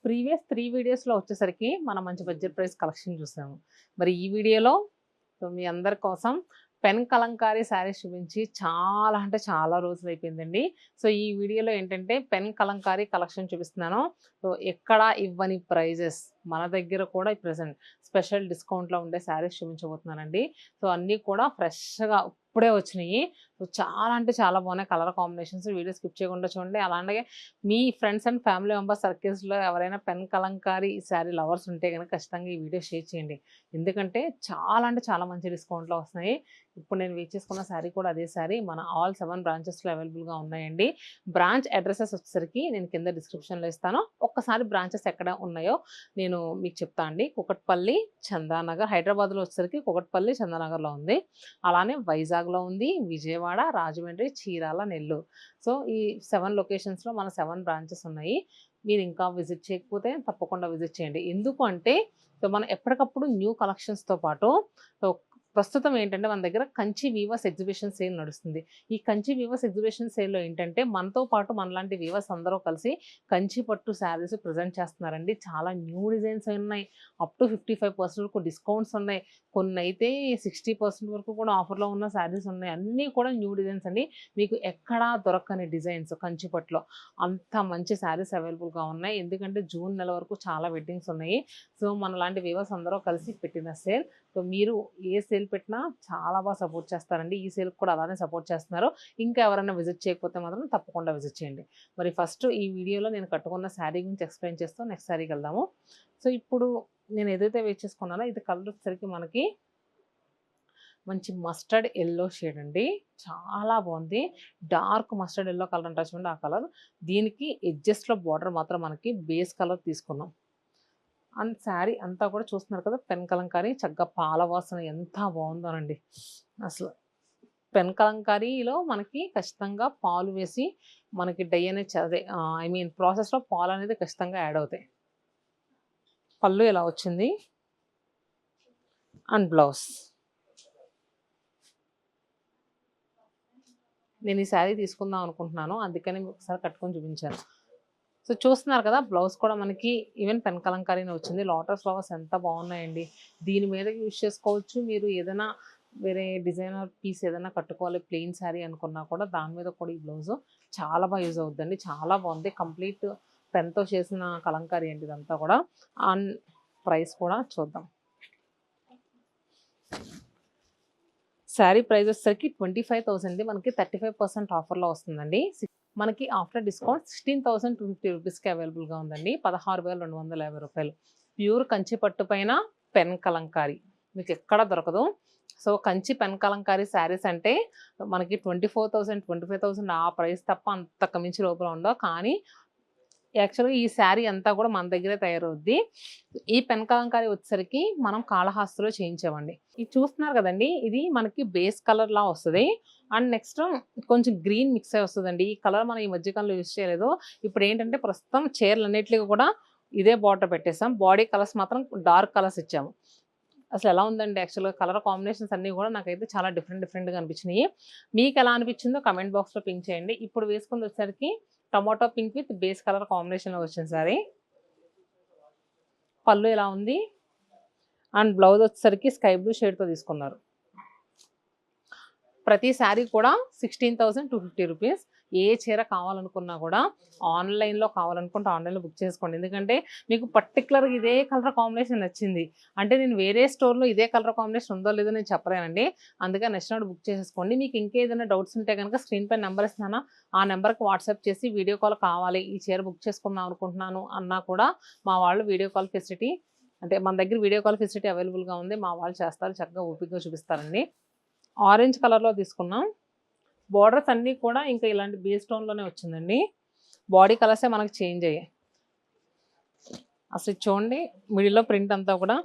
Previous 3 వీడియోస్‌లో వచ్చేసరికి మనం మంచి బడ్జెట్ ప్రైస్ కలెక్షన్ చూసాము. మరి ఈ వీడియోలో మీ అందరి కోసం పెన్ కలంకారీ శారీస్ చూపించి చాలా అంటే చాలా రోజులైపోయిందండి. సో, ఈ వీడియోలో ఏంటంటే పెన్ కలంకారీ కలెక్షన్ చూపిస్తున్నాను. సో, ఎక్కడ ఇవ్వని ప్రైజెస్ మన దగ్గర కూడా ప్రెజెంట్ స్పెషల్ డిస్కౌంట్‌లో ఉండే శారీస్ చూపించబోతున్నానండి. సో, అన్నీ కూడా ఫ్రెష్‌గా ఇప్పుడే వచ్చినాయి. సో, చాలా అంటే చాలా బాగున్నాయి కలర్ కాంబినేషన్స్. వీడియో స్కిప్ చేయకుండా చూడండి. అలాగే మీ ఫ్రెండ్స్ అండ్ ఫ్యామిలీ మెంబర్స్ సర్కిల్స్‌లో ఎవరైనా పెన్ కలంకారీ శారీ లవర్స్ ఉంటే గనక ఖచ్చితంగా ఈ వీడియో షేర్ చేయండి. ఎందుకంటే చాలా అంటే చాలా మంచి డిస్కౌంట్‌లో వస్తున్నాయి. ఇప్పుడు నేను వేర్ చేసుకున్న శారీ కూడా అదే శారీ. మన ఆల్ 7 బ్రాంచెస్‌లో అవైలబుల్‌గా ఉన్నాయండి. బ్రాంచ్ అడ్రెసెస్ వచ్చేసరికి నేను కింద డిస్క్రిప్షన్‌లో ఇస్తాను. ఒక్కసారి బ్రాంచెస్ ఎక్కడ ఉన్నాయో నేను మీకు చెప్తా అండి. కూకట్పల్లి, చందానగర్, హైదరాబాద్‌లో వచ్చేసరికి కూకట్పల్లి, చందానగర్‌లో ఉంది. అలానే వైజాగ్‌లో ఉంది, విజయవాడ, రాజమండ్రి, చీరాల, నెల్లూరు. సో, ఈ 7 లొకేషన్స్‌లో మన 7 బ్రాంచెస్ ఉన్నాయి. మీరు ఇంకా విజిట్ చేయకపోతే తప్పకుండా విజిట్ చేయండి. ఎందుకు అంటే సో, మనం ఎప్పటికప్పుడు న్యూ కలెక్షన్స్‌తో పాటు సో, ప్రస్తుతం ఏంటంటే మన దగ్గర కంచి వీవర్స్ ఎగ్జిబిషన్ సేల్ నడుస్తుంది. ఈ కంచి వీవర్స్ ఎగ్జిబిషన్ సేల్‌లో ఏంటంటే మనతో పాటు మనలాంటి వీవర్స్ అందరూ కలిసి కంచి పట్టు శారీస్ ప్రెజెంట్ చేస్తున్నారండి. చాలా న్యూ డిజైన్స్ ఉన్నాయి. అప్ టు 55% వరకు డిస్కౌంట్స్ ఉన్నాయి. కొన్నైతే 60% వరకు కూడా ఆఫర్‌లో ఉన్న శారీస్ ఉన్నాయి. అన్నీ కూడా న్యూ డిజైన్స్ అండి. మీకు ఎక్కడా దొరకని డిజైన్స్ కంచి పట్టులో. అంత మంచి శారీస్ అవైలబుల్‌గా ఉన్నాయి. ఎందుకంటే జూన్ నెల వరకు చాలా వెడ్డింగ్స్ ఉన్నాయి. సో, మనలాంటి వీవర్స్ అందరూ కలిసి పెట్టిన సేల్. సో, మీరు ఏ సేల్ పెట్టినా చాలా బాగా సపోర్ట్ చేస్తారండి. ఈ సేల్‌కి కూడా అలానే సపోర్ట్ చేస్తున్నారు. ఇంకా ఎవరైనా విజిట్ చేయకపోతే మాత్రం తప్పకుండా విజిట్ చేయండి. మరి ఫస్ట్ ఈ వీడియోలో నేను కట్టుకున్న శారీ గురించి ఎక్స్‌ప్లెయిన్ చేస్తూ నెక్స్ట్ శారీకి వెళ్దాము. సో, ఇప్పుడు నేను ఏదైతే వేర్ చేసుకున్నానో ఇది కలర్ వచ్చేసరికి మనకి మంచి మస్టర్డ్ యెల్లో షేడ్ అండి. చాలా బాగుంది. డార్క్ మస్టర్డ్ యెల్లో కలర్ అంటారు చూడండి ఆ కలర్. దీనికి ఎడ్జెస్‌లో బార్డర్ మాత్రం మనకి బేస్ కలర్ తీసుకున్నాం. అండ్ శారీ అంతా కూడా చూస్తున్నారు కదా పెన్ కలంకారీ చక్కగా పాల వాసన ఎంత బాగుందోనండి. అసలు పెన్ కలంకారీలో మనకి ఖచ్చితంగా పాలు వేసి మనకి డై అనేది అదే ఐ మీన్ ప్రాసెస్‌లో పాలు అనేది ఖచ్చితంగా యాడ్ అవుతాయి. పళ్ళు ఇలా వచ్చింది. And blouse. నేను ఈ శారీ తీసుకుందాం అనుకుంటున్నాను. అందుకని ఒకసారి కట్టుకొని చూపించాను. సో, చూస్తున్నారు కదా బ్లౌజ్ కూడా మనకి ఈవెన్ పెన్ కలంకారీనే వచ్చింది. లోటస్ ఫ్లవర్స్ ఎంత బాగున్నాయండి. దీని మీద యూజ్ చేసుకోవచ్చు. మీరు ఏదైనా వేరే డిజైనర్ పీస్ ఏదైనా కట్టుకోవాలి ప్లెయిన్ శారీ అనుకున్నా కూడా దాని మీద కూడా ఈ బ్లౌజ్ చాలా బాగా యూజ్ అవుద్దండి. చాలా బాగుంది. కంప్లీట్ పెన్‌తో చేసిన కలంకారీ అండి ఇదంతా కూడా. అండ్ ప్రైస్ కూడా చూద్దాం. శారీ ప్రైస్ వచ్చేసరికి 25,000 మనకి 35% ఆఫర్‌లో వస్తుందండి. మనకి ఆఫ్టర్ డిస్కౌంట్ 16,250 రూపీస్‌కి అవైలబుల్‌గా ఉందండి. 16,250 ప్యూర్ కంచి పట్టు పైన పెన్ కలంకారీ. మీకు ఎక్కడ దొరకదు. సో, కంచి పెన్ కలంకారీ శారీస్ అంటే మనకి 24,000, 25,000 ఆ ప్రైస్ తప్ప అంతకు మించి లోపల ఉండవు. కానీ యాక్చువల్‌గా ఈ శారీ అంతా కూడా మన దగ్గరే తయారవుద్ది. ఈ పెన్ కలంకారీ వచ్చేసరికి మనం కాళహస్తిలో చేయించామండి. ఇది చూస్తున్నారు కదండీ! ఇది మనకి బేస్ కలర్‌లా వస్తది. అండ్ నెక్స్ట్ కొంచెం గ్రీన్ మిక్స్ అయ్యి వస్తదండి. ఈ కలర్ మనం ఈ మధ్య కాలంలో యూజ్ చేయలేదు. ఇప్పుడేంటంటే ప్రస్తుతం చీరలన్నిట్లికి కూడా ఇదే బార్డర్ పెట్టేసాం. బాడీ కలర్స్ మాత్రం డార్క్ కలర్స్ ఇచ్చాము. అసలెలా ఉందండి యాక్చువల్‌గా కలర్ కాంబినేషన్స్ అన్నీ కూడా నాకైతే చాలా డిఫరెంట్‌గా అనిపించినియి. మీకెలా అనిపించిందో కామెంట్ బాక్స్‌లో పింక్ చేయండి. ఇప్పుడు వేసుకుందొచ్చేసరికి tomato pink with base colour కాంబినేషన్‌లో వచ్చింది సారీ. పళ్ళు ఇలా ఉంది. అండ్ బ్లౌజ్ వచ్చేసరికి స్కై బ్లూ షేడ్‌తో తీసుకున్నారు. ప్రతి శారీ కూడా 16,250 రూపీస్. ఏ చీర కావాలనుకున్నా కూడా ఆన్‌లైన్‌లో కావాలనుకుంటే ఆన్‌లైన్‌లో బుక్ చేసుకోండి. ఎందుకంటే మీకు పర్టిక్యులర్‌గా ఇదే కలర్ కాంబినేషన్ నచ్చింది. అంటే నేను వేరే స్టోర్‌లో ఇదే కలర్ కాంబినేషన్ ఉందో లేదో నేను చెప్పలేనండి. అందుకని నచ్చినప్పుడు బుక్ చేసేసుకోండి. మీకు ఇంకేదైనా డౌట్స్ ఉంటే గనుక స్క్రీన్ పైన నంబర్ ఇస్తున్నానా? ఆ నంబర్‌కి వాట్సాప్ చేసి వీడియో కాల్ కావాలి. ఈ చీర బుక్ చేసుకుందాం అనుకుంటున్నాను అన్నా కూడా మా వాళ్ళు వీడియో కాల్ ఫెసిలిటీ అంటే మన దగ్గర వీడియో కాల్ ఫెసిలిటీ అవైలబుల్‌గా ఉంది. మా వాళ్ళు చేస్తారు. చక్కగా ఓపికగా చూపిస్తారండి. ఆరెంజ్ కలర్‌లో తీసుకున్నాం. బోర్డర్స్ అన్నీ కూడా ఇంకా ఇలాంటి బేస్ టోన్‌లోనే వచ్చిందండి. బాడీ కలర్సే మనకు చేంజ్ అయ్యాయి. అసలు చూడండి మిడిల్‌లో ప్రింట్ అంతా కూడా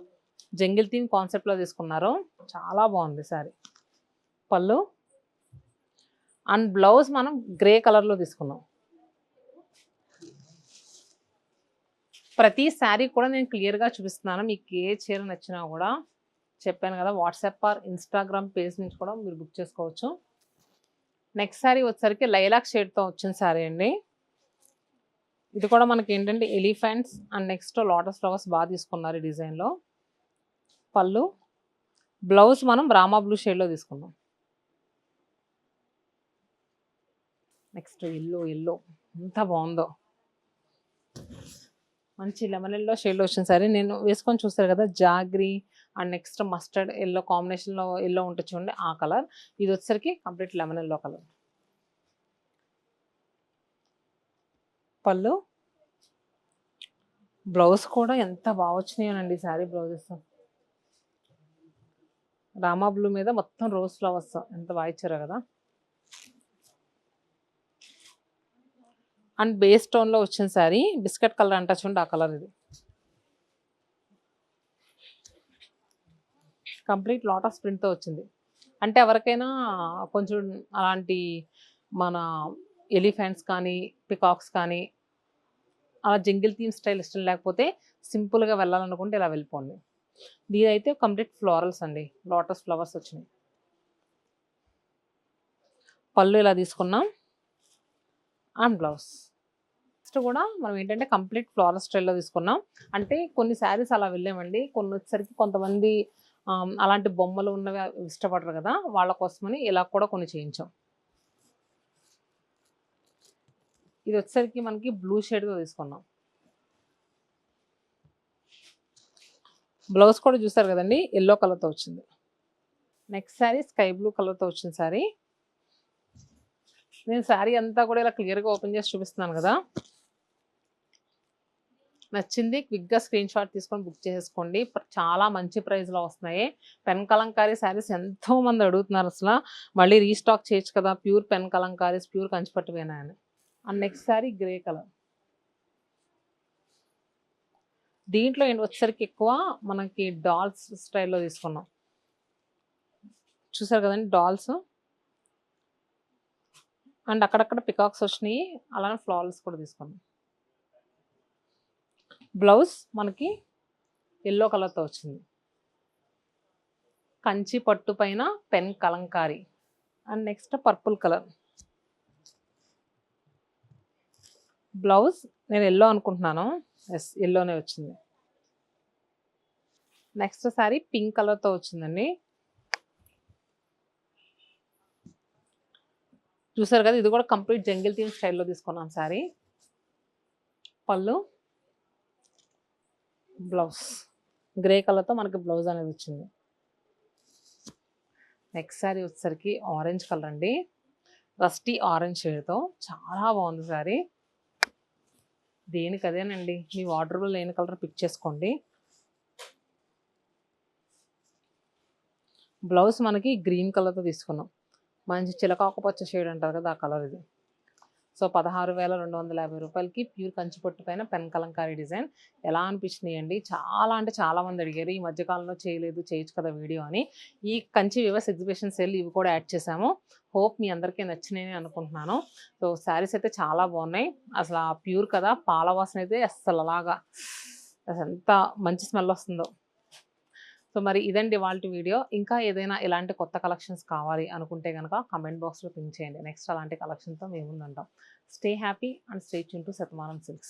జంగిల్ థీమ్ కాన్సెప్ట్‌లో తీసుకున్నారు. చాలా బాగుంది శారీ. పళ్ళు అండ్ బ్లౌజ్ మనం గ్రే కలర్‌లో తీసుకున్నాం. ప్రతి శారీ కూడా నేను క్లియర్‌గా చూపిస్తున్నాను. మీకు ఏ చీర నచ్చినా కూడా చెప్పాను కదా వాట్సాప్ ఆర్ ఇన్‌స్టాగ్రామ్ పేజ్ నుంచి కూడా మీరు బుక్ చేసుకోవచ్చు. నెక్స్ట్ శారీ వచ్చేసరికి లైలాక్ షేడ్‌తో వచ్చిన శారీ అండి. ఇది కూడా మనకి ఏంటంటే elephants and next lotus flowers బాగా తీసుకున్నారు ఈ డిజైన్లో. పళ్ళు, బ్లౌజ్ మనం రామా బ్లూ షేడ్లో తీసుకున్నాం. నెక్స్ట్ ఎల్లో ఎంత బాగుందో, మంచి లెమన్ ఎల్లో షేడ్లో వచ్చిన సారీ. నేను వేసుకొని చూస్తారు కదా, jaggery and next mustard yellow కాంబినేషన్లో ఎల్లో ఉంటుంది చూడండి, ఆ కలర్. ఇది వచ్చేసరికి కంప్లీట్ లెమన్ ఎల్లో కలర్. పళ్ళు, బ్లౌజ్ కూడా ఎంత బాగా వచ్చినాయోనండి శారీ బ్లౌజెస్. రామా బ్లూ మీద మొత్తం రోజ్ ఫ్లవర్స్ ఎంత బాగా ఇచ్చారో కదా. అండ్ బేస్ టోన్లో వచ్చిన శారీ, బిస్కెట్ కలర్ అంటా చూడండి, ఆ కలర్. ఇది కంప్లీట్ లోటస్ ప్రింట్తో వచ్చింది. అంటే ఎవరికైనా కొంచెం అలాంటి మన ఎలిఫెంట్స్ కానీ పికాక్స్ కానీ అలా జంగిల్ థీమ్ స్టైల్ ఇష్టం లేకపోతే సింపుల్గా వెళ్ళాలనుకుంటే ఇలా వెళ్ళిపోండి. దీనైతే కంప్లీట్ ఫ్లోరల్స్ అండి, లోటస్ ఫ్లవర్స్ వచ్చినాయి. పళ్ళు ఇలా తీసుకున్నాం అండ్ బ్లౌజ్. నెక్స్ట్ కూడా మనం ఏంటంటే కంప్లీట్ ఫ్లోరల్ స్టైల్లో తీసుకున్నాం. అంటే కొన్ని శారీస్ అలా వెళ్ళామండి, కొన్ని వచ్చేసరికి కొంతమంది అలాంటి బొమ్మలు ఉన్నవి ఇష్టపడరు కదా, వాళ్ళ కోసమని ఇలా కూడా కొన్ని చేయించాం. ఇది వచ్చేసరికి మనకి బ్లూ షేడ్తో తీసుకున్నాం. బ్లౌజ్ కూడా చూసారు కదండి, ఎల్లో కలర్తో వచ్చింది. నెక్స్ట్ శారీ స్కై బ్లూ కలర్తో వచ్చిన శారీ. నేను శారీ అంతా కూడా ఇలా క్లియర్గా ఓపెన్ చేసి చూపిస్తున్నాను కదా. నచ్చింది క్విక్గా స్క్రీన్ షాట్ తీసుకొని బుక్ చేసేసుకోండి. చాలా మంచి ప్రైస్లో వస్తున్నాయి. పెన్ కలంకారీ శారీస్ ఎంతోమంది అడుగుతున్నారు, అసలు మళ్ళీ రీస్టాక్ చేయొచ్చు కదా, ప్యూర్ పెన్ కలంకారీస్, ప్యూర్ కంచిపట్టువేనా అని. And next sari grey colour. దీంట్లో వచ్చేసరికి ఎక్కువ మనకి డాల్స్ స్టైల్లో తీసుకున్నాం. చూసారు కదండి డాల్స్, అండ్ అక్కడక్కడ పికాక్స్ వచ్చినాయి, అలానే ఫ్లవర్స్ కూడా తీసుకున్నాం. బ్లౌజ్ మనకి ఎల్లో కలర్తో వచ్చింది, కంచి పట్టు పైన pen Kalamkari. And next purple colour. Blouse నేను ఎల్లో అనుకుంటున్నాను, ఎస్ ఎల్లోనే వచ్చింది. నెక్స్ట్ శారీ పింక్ కలర్తో వచ్చిందండి. చూసారు కదా, ఇది కూడా కంప్లీట్ జంగిల్ థీమ్ స్టైల్లో తీసుకున్నాం శారీ. పళ్ళు, బ్లౌజ్ గ్రే కలర్తో మనకి బ్లౌజ్ అనేది వచ్చింది. నెక్స్ట్ శారీ వచ్చేసరికి ఆరెంజ్ కలర్ అండి, రస్టీ ఆరెంజ్ షేడ్తో చాలా బాగుంది శారీ. దేనికి అదేనండి, మీ వార్డ్రోబ్లో లేని కలర్ పిక్ చేసుకోండి. బ్లౌజ్ మనకి గ్రీన్ కలర్తో తీసుకున్నాం, మంచి చిలకాకుపచ్చ షేడ్ అంటారు కదా, ఆ కలర్ ఇది. సో 16,250 రూపాయలకి ప్యూర్ కంచిపట్టు పైన పెన్ కలంకారీ డిజైన్. ఎలా అనిపించినాయండి? చాలా అంటే చాలామంది అడిగారు, ఈ మధ్యకాలంలో చేయలేదు, చేయొచ్చు కదా వీడియో అని. ఈ కంచి వివర్స్ ఎగ్జిబిషన్ సేల్ ఇవి కూడా యాడ్ చేసాము. హోప్ మీ అందరికీ నచ్చినాయని అనుకుంటున్నాను. సో శారీస్ అయితే చాలా బాగున్నాయి, అసలు ఆ ప్యూర్ కదా, పాల వాసన అయితే అసలు అలాగా అసలు ఎంత మంచి స్మెల్ వస్తుందో. సో మరి ఇదండి వాళ్ళ వీడియో. ఇంకా ఏదైనా ఇలాంటి కొత్త కలెక్షన్స్ కావాలి అనుకుంటే కనుక కమెంట్ బాక్స్లో పింక్ చేయండి. నెక్స్ట్ అలాంటి కలెక్షన్తో మేము ముందుంటాం. Stay happy and stay tune to Shatamanam silks.